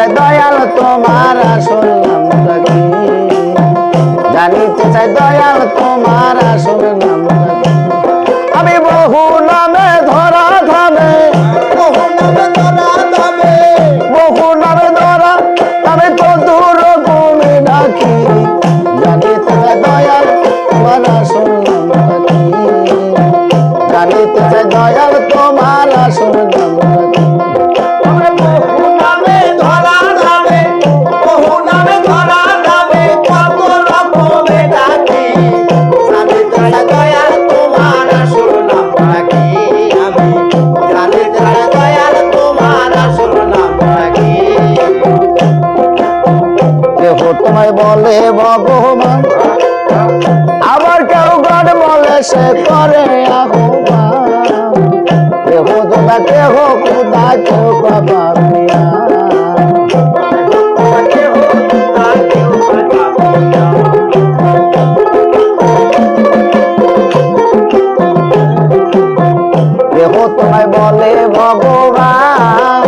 চাই দয়াল তোমার আসল নামটা কি, জানিতে চাই দয়াল তোমার আসল নামটা কি। আমি বহু নামে ধরা ধামে, বহু নামে ধরা ধামে, বহু নামে ধরা ধামে কত রকমে ডাকি, জানিতে চাই দয়াল তোমার আসল নামটা কি, জানিতে চাই দয়াল তোমার আসল নামটা কি। বহু নামে ধরা ধামে, বহু নামে ধরা ধামে, কত রকমে ডাকি, জানিতে চাই দয়াল তোমার আসল নামটা কি, আমি জানিতে চাই দয়াল তোমার আসল নামটা কি। কেহ তোমায় বলে ভগবান, আবার কেউ গড বলে সে করে আহ্বান, কেহ দাদা কেহ খুদা কেউ বাবা মিয়া, কেহ তোমায় বলে ভগবান,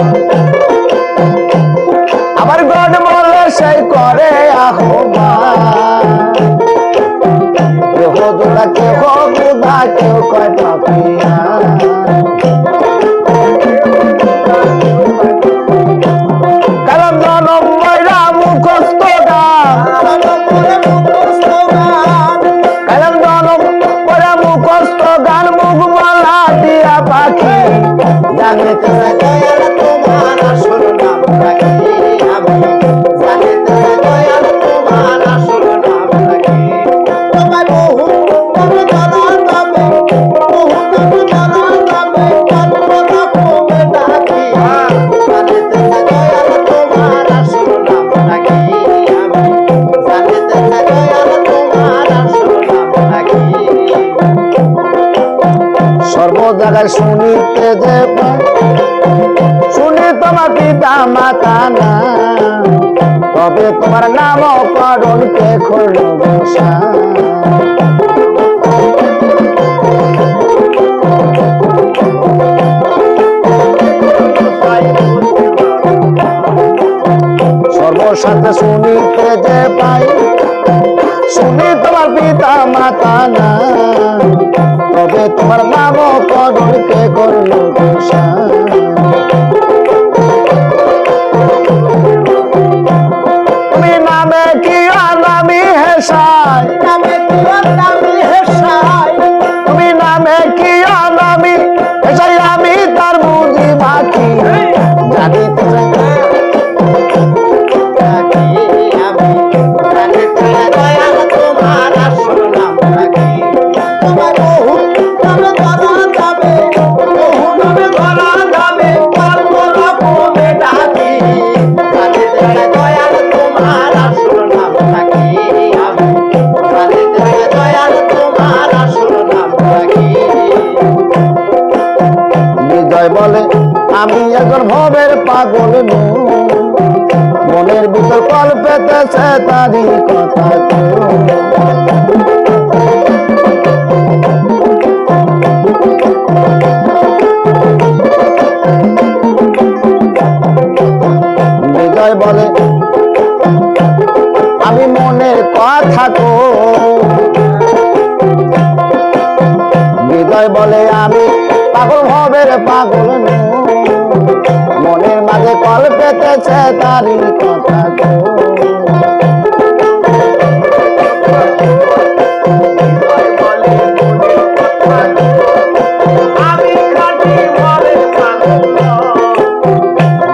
আবার গড বলে সেই করে আহ্বান, কেহ দাদা কেহ খুদা কেউ কয় পাপিয়া। কারণ জনম ময়রা মুখস্থ গান, কারণ জনম ময়রা মুখস্থ গান, মুখ বলা দিয়া পাখি, জানিতে চাই দয়াল তোমার আসল নামটা কি, আমি জানিতে চাই দয়াল তোমার আসল নামটা কি। তোমায় বহু নামে ধরা ধামে, বহু নামে ধরা ধামে, কত রকমে ডাকি, জানিতে চাই দয়াল তোমার আসল নামটা কি, আমি জানিতে চাই দয়াল তোমার আসল নামটা কি। সর্ব জায়গায় শুনিতে যে পাই, শুনি তোমার পিতা মাতা না, তবে তোমার নামকরণ কে করল বসা। সর্বসাথে শুনিতে যে পাই, শুনি তোমার পিতা মাতা না, তবে তোমার নামকরণ কে করল বসা। তুমি নামে কি আনামি হেসাই, নামে কি নামে হেসাই, তুমি নামে কি আনামি হেসাই, আমি তার বুঝি বাকি, জানিতে চাই ডাকি, আমি জানিতে চাই দয়াল তোমার আসল নামটা কি। তোমায় বহু নামে ধরা ধামে, বহু নামে ধরা ধামে, কত রকমে ডাকি, জানিতে চাই দয়াল তোমার আসল নামটা কি, আমি জানিতে চাই দয়াল তোমার আসল নামটা কি। বিজয় বলে আমি একজন ভবের পাগল নই, মনের ভিতর কল পেতেছে তারই কথা বিজয় বলে আমি মনের কথা কো, বিজয় বলে আমি পাগল ভবের পাগল নই, মনের মাঝে কল পেতেছে তারই কথা কো। আমি খাঁটি ভবের পাগল,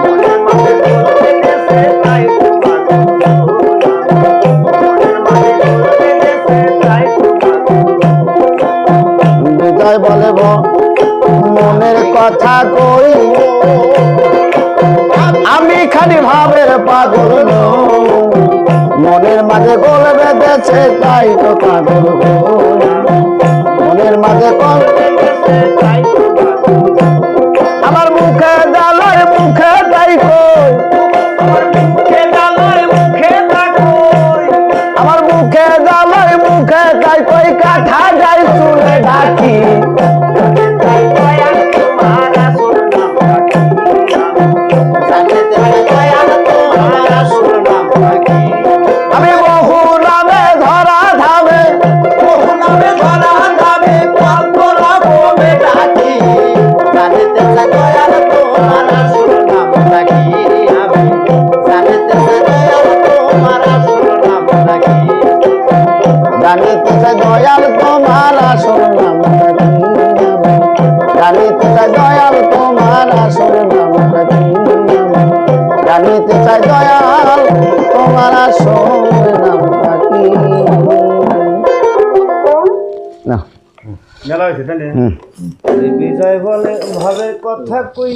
মনের মাঝে চলতে গেছে তাই তো পাগল, মনের মাঝে চলতে গেছে তাই তো পাগল। বিজয় বলে মনের কথা কই, আমি খালি ভাবের পাগল নই, মনের মাঝে গোল বেঁধেছে তাই তো পাগল হই। মনের মাঝে কল তাই তো পাগল। আমার মুখে জ্বালায় মুখে তাই কই, আমার মুখে জ্বালায় মুখে তাকই, আমার মুখে জ্বালায় মুখে তাই কই, কাঠা যাই চুলে ডাকি, তাই দয়াল তোমার আসল নামটা কি, জানিতে চাই দয়াল তোমার নামে ডাকি জানিতে চাই দয়াল তোমার আসল নামটা কি আমি জানিতে চাই দয়াল তোমার আসল নামটা কি জানিতে চাই দয়াল তোমার আসল নামটা কি জানিতে চাই দয়াল তোমার আসল নামটা কি জানিতে চাই দয়াল তোমার আসল নামটা কি না মেলা হয়েছে তাহলে হুম বিজয় বলে ভাবে কথা কই